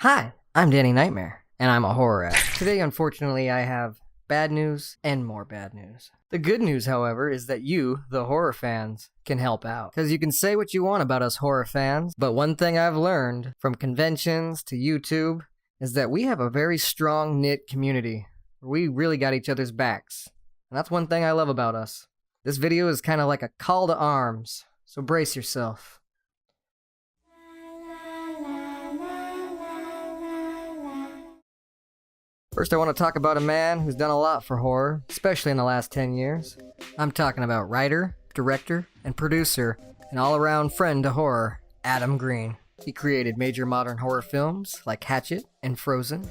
Hi, I'm Danny Nightmare, and I'm a horror addict. Today, unfortunately, I have bad news and more bad news. The good news, however, is that you, the horror fans, can help out. Because you can say what you want about us horror fans, but one thing I've learned from conventions to YouTube is that we have a very strong knit community. We really got each other's backs. And that's one thing I love about us. This video is kind of like a call to arms, so brace yourself. First, I want to talk about a man who's done a lot for horror, especially in the last 10 years. I'm talking about writer, director, and producer, and all-around friend to horror, Adam Green. He created major modern horror films like Hatchet and Frozen,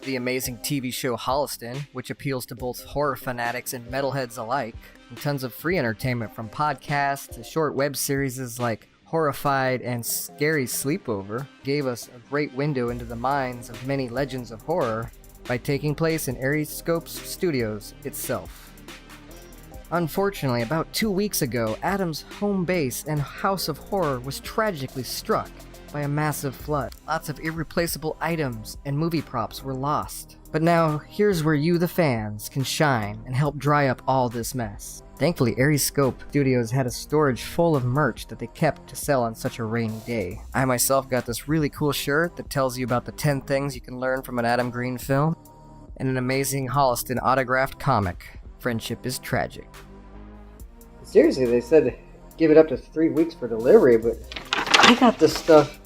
the amazing TV show Holliston, which appeals to both horror fanatics and metalheads alike, and tons of free entertainment from podcasts to short web series like Horrified and Scary Sleepover. Gave us a great window into the minds of many legends of horror by taking place in Ariscope's studios itself. Unfortunately, about 2 weeks ago, Adam's home base and house of horror was tragically struck by a massive flood. Lots of irreplaceable items and movie props were lost. But now, here's where you, the fans, can shine and help dry up all this mess. Thankfully, Ariscope Studios had a storage full of merch that they kept to sell on such a rainy day. I myself got this really cool shirt that tells you about the 10 things you can learn from an Adam Green film, and an amazing Holliston autographed comic, Friendship is Tragic. Seriously, they said give it up to 3 weeks for delivery, but I got this stuff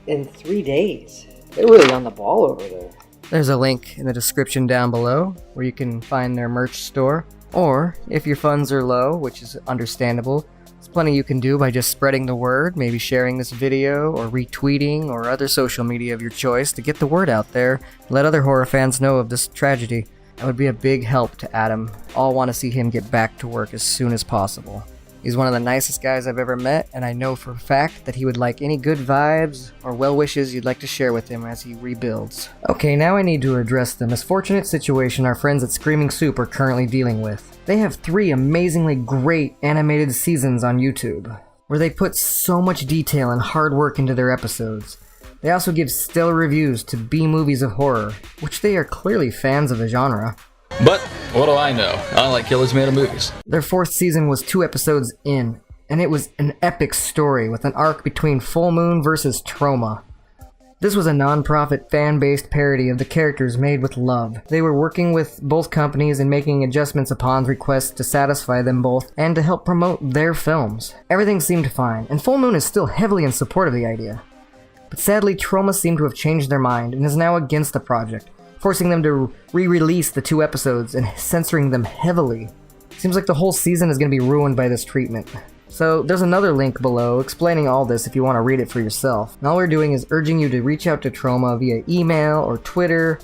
in 3 days. They're really on the ball over there. There's a link in the description down below where you can find their merch store. Or, if your funds are low, which is understandable, there's plenty you can do by just spreading the word, maybe sharing this video, or retweeting, or other social media of your choice to get the word out there and let other horror fans know of this tragedy. That would be a big help to Adam. All want to see him get back to work as soon as possible. He's one of the nicest guys I've ever met, and I know for a fact that he would like any good vibes or well wishes you'd like to share with him as he rebuilds. Okay, now I need to address the misfortunate situation our friends at Screaming Soup are currently dealing with. They have 3 amazingly great animated seasons on YouTube, where they put so much detail and hard work into their episodes. They also give stellar reviews to B-movies of horror, which they are clearly fans of the genre. But what do I know? I like killers made of movies. Their 4th season was 2 episodes in, and it was an epic story with an arc between Full Moon versus Trauma. This was a non-profit fan-based parody of the characters made with love. They were working with both companies and making adjustments upon requests to satisfy them both and to help promote their films. Everything seemed fine, and Full Moon is still heavily in support of the idea. But sadly, Trauma seemed to have changed their mind and is now against the project, forcing them to re-release the 2 episodes and censoring them heavily. Seems like the whole season is going to be ruined by this treatment. So there's another link below explaining all this if you want to read it for yourself. And all we're doing is urging you to reach out to Trauma via email or Twitter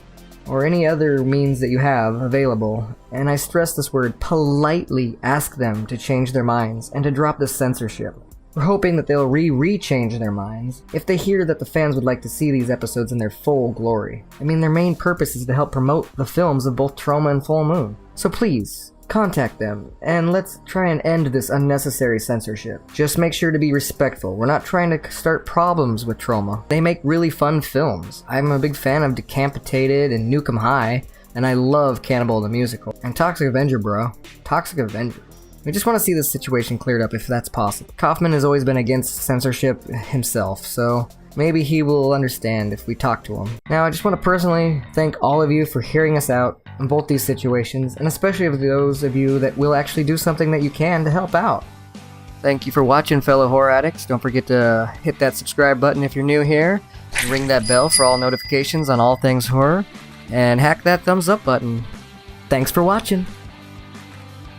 or any other means that you have available. And I stress this word, politely ask them to change their minds and to drop this censorship. We're hoping that they'll re-change their minds if they hear that the fans would like to see these episodes in their full glory. I mean, their main purpose is to help promote the films of both Trauma and Full Moon. So please, contact them, and let's try and end this unnecessary censorship. Just make sure to be respectful. We're not trying to start problems with Trauma. They make really fun films. I'm a big fan of Decapitated and Nuke 'Em High, and I love Cannibal the Musical. And Toxic Avenger, bro. Toxic Avenger. We just want to see this situation cleared up if that's possible. Kaufman has always been against censorship himself, so maybe he will understand if we talk to him. Now, I just want to personally thank all of you for hearing us out in both these situations, and especially of those of you that will actually do something that you can to help out. Thank you for watching, fellow horror addicts. Don't forget to hit that subscribe button if you're new here, and ring that bell for all notifications on all things horror, and hack that thumbs up button. Thanks for watching.